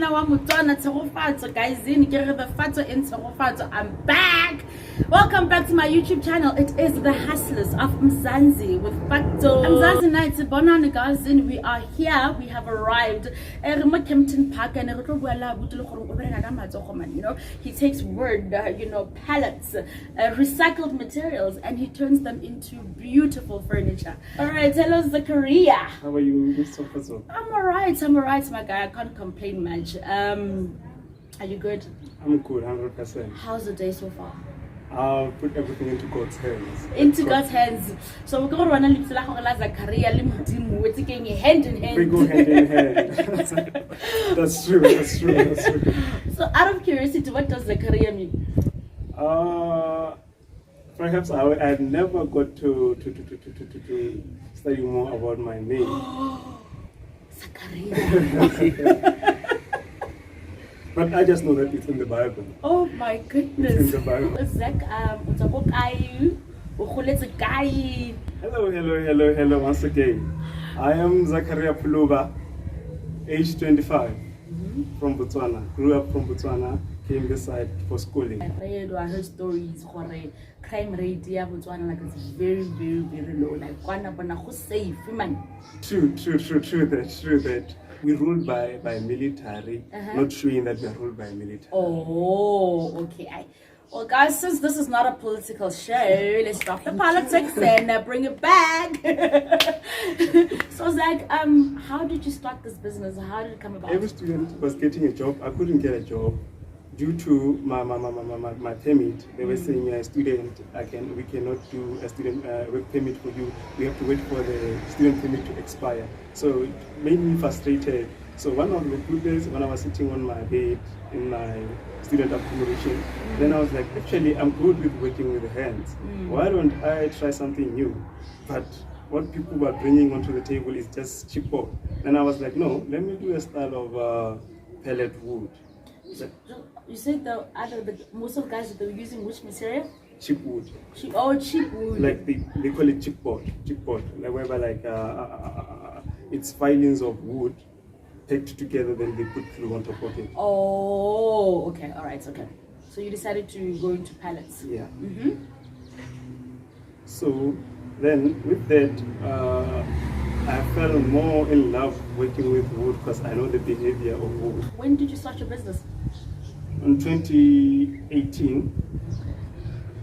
Mona wa Motswana Tsegofatso, guys, in the Fatso in Tsegofatso. I'm back. Welcome back to my YouTube channel. It is the Hustlers of Mzanzi with Facto. Mzanzi nights, Bonana guys, in we are here. We have arrived. Kempton Park and you know, he takes wood, pallets, recycled materials, and he turns them into beautiful furniture. All right, hello Zachariah. How are you, Mr. Faso? I'm alright, my guy. I can't complain much. Are you good? I'm good, 100%. How's the day so far? I'll put everything into God's hands. Into God's hands. So we're going to run Zachariah we're taking hand in hand. We go hand in hand. That's true. So out of curiosity, what does Zachariah mean? Perhaps I never got to study more about my name. Zachariah. But I just know that it's in the Bible. Oh my goodness. It's in the Bible. Zach, Hello once again. I am Zachariah Pholoba, age 25, from Botswana. Grew up from Botswana, came this side for schooling. I heard stories for crime rate in Botswana, like it's very, very, very low. Like one safe, man. True that. We ruled by military, not showing that we are ruled by military. Oh, okay. Well, guys, since this is not a political show, let's drop the politics and bring it back. So, Zach, how did you start this business? How did it come about? Every student was getting a job. I couldn't get a job due to my permit. They were saying, a student, we cannot do a student work permit for you. We have to wait for the student permit to expire. So it made me frustrated. So one of the good days when I was sitting on my bed in my student accommodation, then I was like, actually, I'm good with working with the hands. Why don't I try something new? But what people were bringing onto the table is just cheaper. Then I was like, no, let me do a style of pellet wood. You said most of the guys that they were using which material? Cheap wood. Cheap wood. Like they call it chipboard. Like whereby it's filings of wood packed together, then they put glue on top of it. Oh, okay, all right, okay. So you decided to go into pallets. Yeah. So then with that, I fell more in love working with wood because I know the behavior of wood. When did you start your business? In 2018,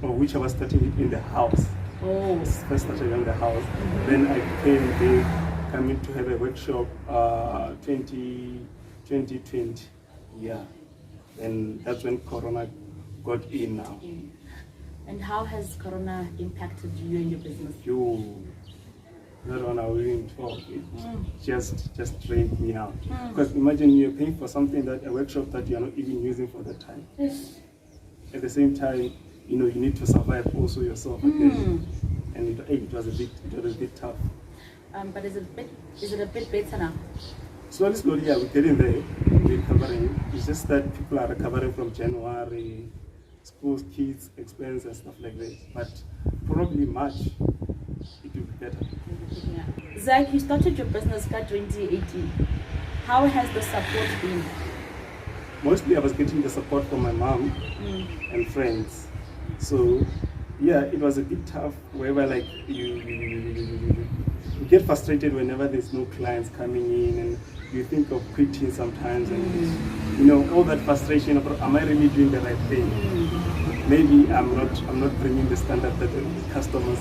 which I was starting in the house. Oh. First started in the house. Then I became big, coming to have a workshop 2020. Yeah. And that's when Corona got in now. And how has Corona impacted you and your business? That one I wouldn't talk. It just drained me out. Because imagine you're paying for something a workshop that you're not even using for that time. Yes. At the same time, you need to survive also yourself again. And it was a bit tough. But is it a bit better now? Slowly, yeah, we're getting there. We're recovering. It's just that people are recovering from January, schools, kids, expense and stuff like that. But probably March, it will be better. Zach, you started your business in 2018. How has the support been? Mostly I was getting the support from my mom and friends. So yeah, it was a bit tough wherever you get frustrated whenever there's no clients coming in and you think of quitting sometimes and all that frustration about am I really doing the right thing? Maybe I'm not bringing the standard that the customers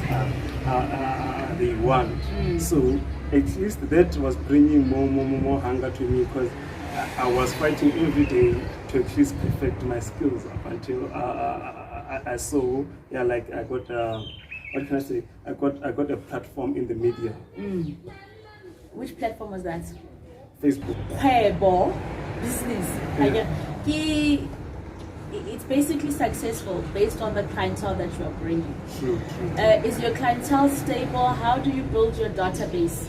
they want. So at least that was bringing more hunger to me because I was fighting every day to at least perfect my skills up until I saw I got what can I say? I got a platform in the media. Which platform was that? Facebook. Business. Yeah. It's basically successful based on the clientele that you are bringing. True. Is your clientele stable? How do you build your database?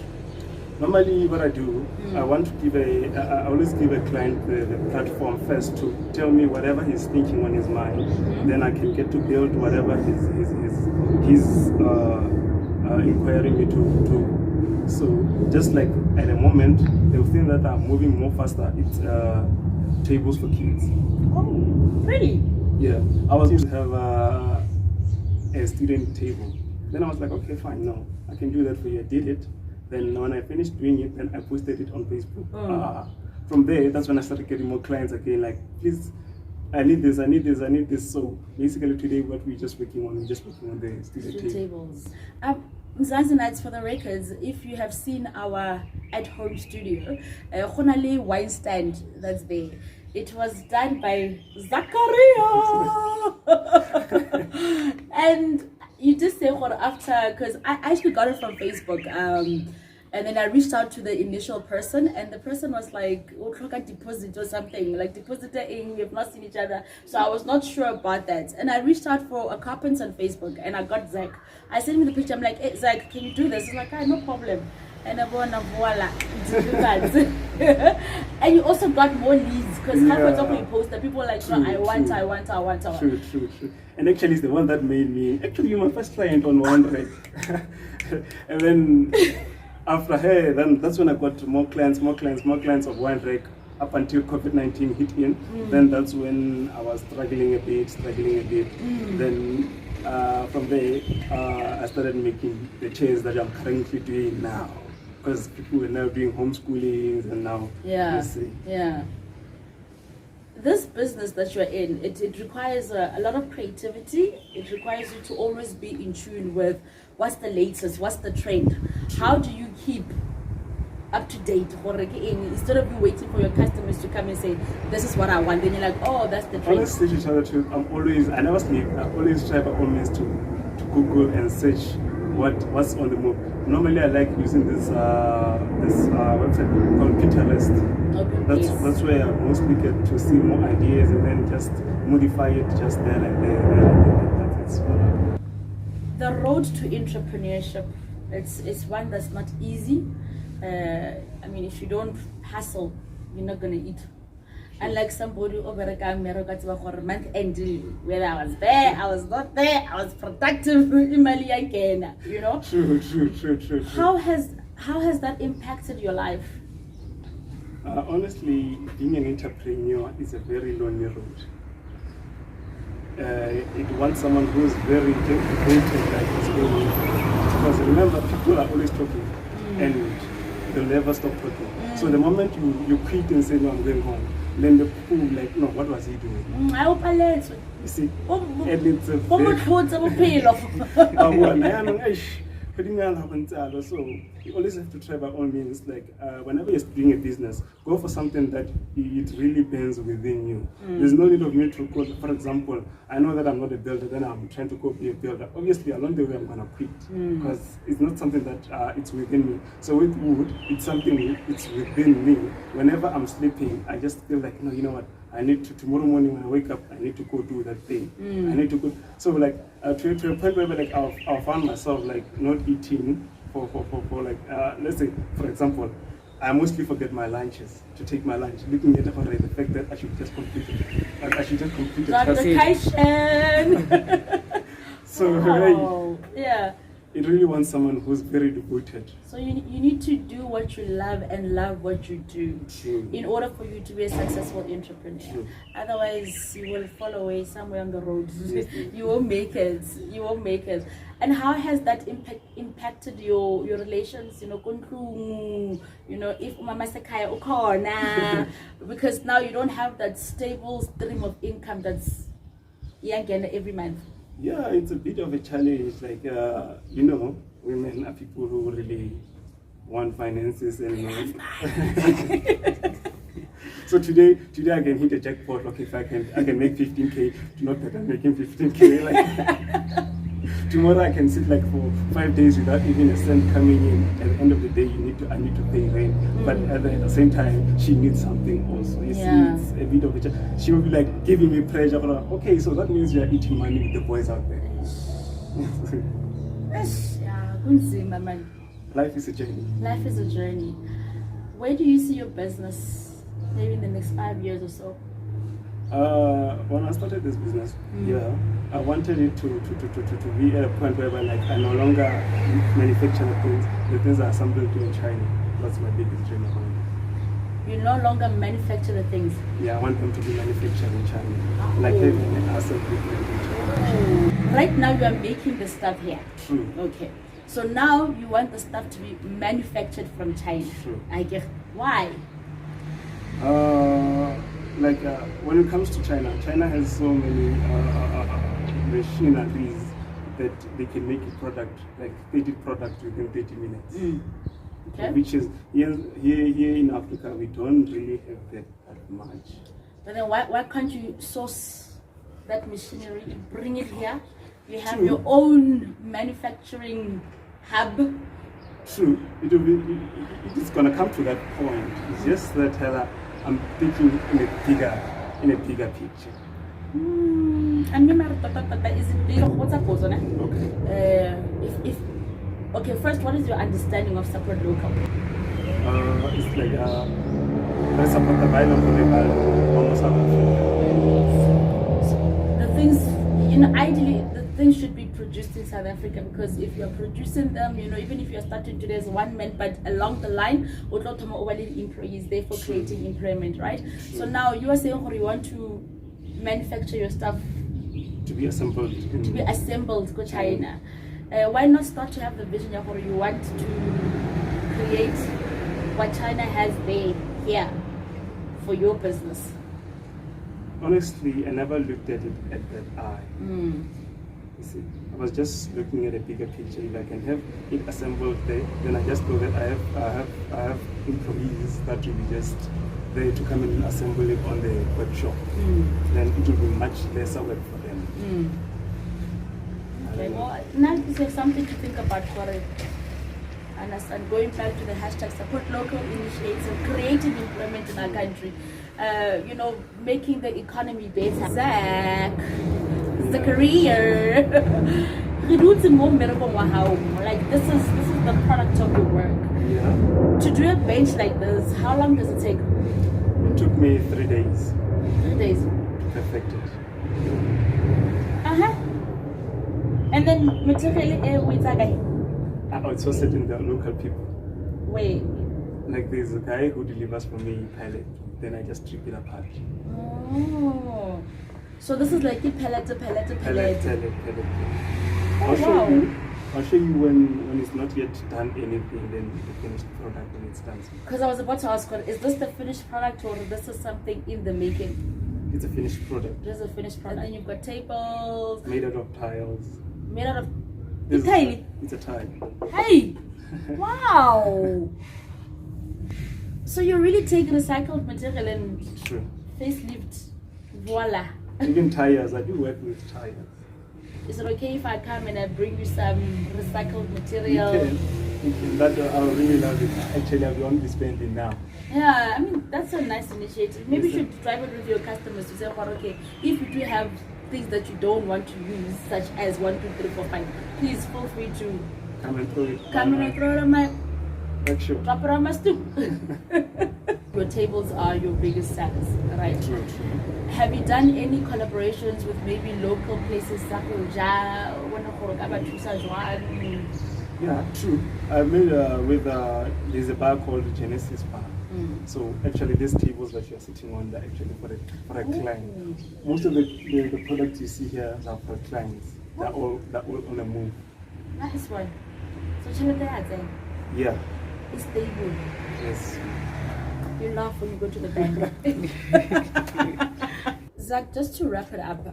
Normally what I do, I always give a client the platform first to tell me whatever he's thinking on his mind. Then I can get to build whatever he's inquiring me to. So just like at the moment, they'll think that I'm moving more faster. It's tables for kids. Oh, really? Yeah, I was used to have a student table. Then I was like, okay, fine, no, I can do that for you. I did it. Then when I finished doing it, then I posted it on Facebook. From there, that's when I started getting more clients again. Like, please, I need this, I need this, I need this. So basically today, what we're just working on the student tables. Mzanzi Nights, for the records, if you have seen our at-home studio, Khonale wine stand that's there, it was done by Zachariah. And you just say after, because I actually got it from Facebook, and then I reached out to the initial person, and the person was like, "Oh, look at deposit or something, like depositor in, we have not seen each other." So I was not sure about that, and I reached out for a carpenter on Facebook, and I got Zach. I sent him the picture. I'm like, "Hey, Zach, can you do this?" He's like, "Ah, no problem." And I wanna voila, do that. And you also got more leads because half the time you post that people are like, "No, I want. True. And actually, it's the one that made me. Actually, you're my first client on one, right? And then. After her, then that's when I got more clients of Wine Rec up until COVID-19 hit in. Then that's when I was struggling a bit. Then from there, I started making the chairs that I'm currently doing now. Because people were now doing homeschooling and now, This business that you're in, it requires a lot of creativity. It requires you to always be in tune with what's the latest, what's the trend. How do you keep up to date? Instead of you waiting for your customers to come and say, "This is what I want," then you're like, "Oh, that's the trend." Honestly, to tell the truth, I never sleep. I always try by all means to Google and search what's on the move. Normally, I like using this website called Pinterest. That's where I mostly get to see more ideas and then just modify it just there and there. That's it. The road to entrepreneurship, it's one that's not easy. I mean, if you don't hustle, you're not gonna eat. Unlike somebody over a month end, whether I was there, I was not there, I was productive, you know? True. How has that impacted your life? Honestly, being an entrepreneur is a very lonely road. It wants someone who's very dedicated, like it's going. Because remember, people are always talking, and they'll never stop talking. So the moment you quit and say, "No, I'm going home," then the people will be like, "No, what was he doing?" I hope I let you. You see, and it's a so you always have to try by all means. Like whenever you're doing a business, go for something that it really burns within you. There's no need of me to go. For example, I know that I'm not a builder, then I'm trying to go be a builder. Obviously, along the way, I'm gonna quit because it's not something that it's within me. So with wood, it's something it's within me. Whenever I'm sleeping, I just feel like, no, you know what? I need to, tomorrow morning when I wake up, I need to go do that thing. I need to go. So like to a point where like I found myself like not eating for like let's say for example, I mostly forget my lunches to take my lunch, looking at the fact that I should just complete it. I should just complete it. So wow. Yeah. It really wants someone who's very devoted. So you need to do what you love and love what you do. True. In order for you to be a successful entrepreneur. True. Otherwise, you will fall away somewhere on the road. You won't make it. And how has that impacted your relations? You know, if Mama Sakaya Ukona, because now you don't have that stable stream of income that's again every month. Yeah, it's a bit of a challenge. Like, you know, women are people who really want finances and so today I can hit a jackpot. Okay, if I can make 15K, not that I'm making 15K. Like tomorrow I can sit like for 5 days without even a cent coming in. At the end of the day, I need to pay rent. But at the same time, she needs something also. You see, it's a bit of a challenge. She will be like giving me pressure. Okay, so that means you're eating money with the boys out there. Life is a journey. Life is a journey. Where do you see your business maybe in the next 5 years or so? When I started this business, I wanted it to be at a point where like I no longer manufacture the things are assembled in China. That's my biggest dream. You no longer manufacture the things. Yeah, I want them to be manufactured in China. Like having an assembly plant in China. Right now you are making the stuff here. True. Okay. So now you want the stuff to be manufactured from China. True. I guess. Why? When it comes to China, China has so many machineries that they can make a product, like 30 products within 30 minutes. Okay. Which is, here in Africa, we don't really have that much. But then why can't you source that machinery, bring it here? You have True. your own manufacturing hub. True, it's gonna come to that point. It's just that I'm thinking in a bigger picture. And is it big? What's up, Okay. Okay, first, what is your understanding of support local? It's like I support the violence almost The things, ideally, the things should be produced in South Africa, because if you're producing them, even if you're starting today as one man, but along the line, employees, therefore creating employment, right? So now you are saying you want to manufacture your stuff to be assembled in China. Why not start to have the vision where you want to create what China has here for your business? Honestly, I never looked at it at that eye. You see, I was just looking at a bigger picture. If I can have it assembled there, then I just know that I have employees that will be just there to come and assemble it on the workshop. Then it will be much lesser work for them. Okay, well, now this is something to think about for it. And going back to the hashtag support local initiative, creating employment in our country, making the economy better. Zachariah, like this is the product of your work. Yeah. To do a bench like this, how long does it take? It took me 3 days. 3 days. To perfect it. And then material with a guy. It's also in the local people. Wait. Like there's a guy who delivers for me pallet. Then I just strip it apart. Oh. So this is like a pallet. Pallet. Oh, I'll show you when it's not yet done anything, then the finished product when it's done. Because I was about to ask, is this the finished product or this is something in the making? It's a finished product. This is a finished product. And then you've got tables. Made out of tiles. Made out of tile. It's a tile. Hey! Wow! So you really take recycled material and facelift. Voila. Even tires, I do work with tires. Is it okay if I come and I bring you some recycled material? You can. That I really love it. Actually, I won't be spending now. Yeah, I mean, that's a nice initiative. Maybe you should drive it with your customers to say, well, okay, if you do have things that you don't want to use, such as 1, 2, 3, 4, 5, please feel free to come and throw it. Come and throw it on my. Drop it on my stoop. Your tables are your biggest sellers, right? True. Have you done any collaborations with maybe local places? Yeah, true. I made there's a bar called Genesis Bar. So actually, these tables that you're sitting on, they're actually for a client. Most of the products you see here are for clients. They're all on the move. Nice one. So yeah. It's stable. Yes. You laugh when you go to the bank. Zach, just to wrap it up,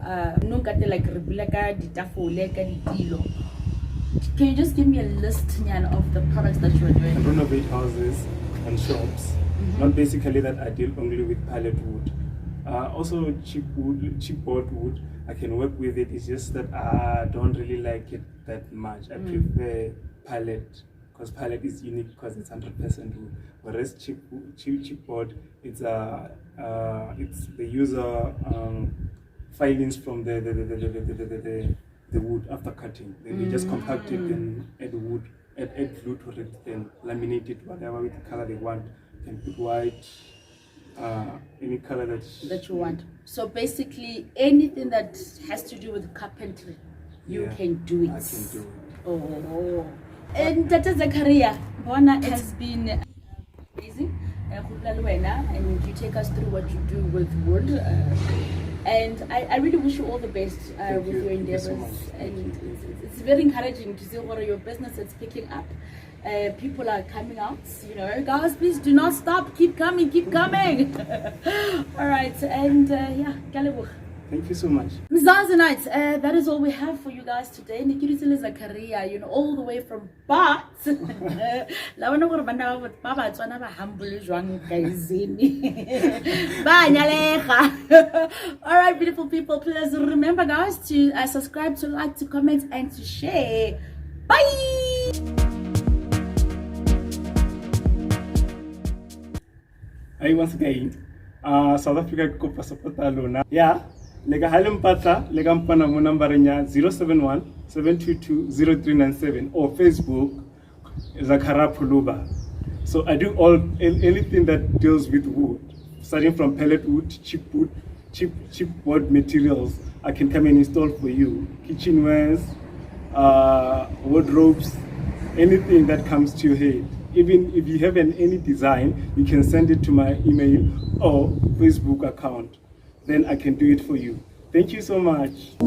can you just give me a list of the products that you are doing? I renovate houses and shops. Not basically that I deal only with pallet wood. Also cheap board wood. I can work with it. It's just that I don't really like it that much. I prefer pallet. Because pallet is unique because it's 100% wood. Whereas cheap board, it's the user filings from the wood after cutting. They just compact it and add wood, add glue to it, then laminate it whatever with the color they want. You can put white, any color that you want. So basically, anything that has to do with carpentry, you can do it. I can do it. Oh. And Tata Zachariah, Bona has been amazing. and you take us through what you do with wood. And I really wish you all the best with your endeavors. And it's very encouraging to see what your business is picking up. People are coming out, you know. Guys, please do not stop. Keep coming, keep coming. All right, and yeah, Kaleboch. Thank you so much. Mzanzi nights, that is all we have for you guys today. Nikiri Zachariah, you know, all the way from Bat. All right, beautiful people, please remember, guys, to subscribe, to like, to comment, and to share. Bye. Hey, once again, South Africa kopa support alona. Yeah. Lega halem pata lega mpana mo number nya 071 722 0397 or Facebook Zachariah Pholoba. So I do anything that deals with wood, starting from pellet wood, cheap wood materials. I can come and install for you. Kitchenwares, wardrobes, anything that comes to your head. Even if you have any design, you can send it to my email or Facebook account. Then I can do it for you. Thank you so much.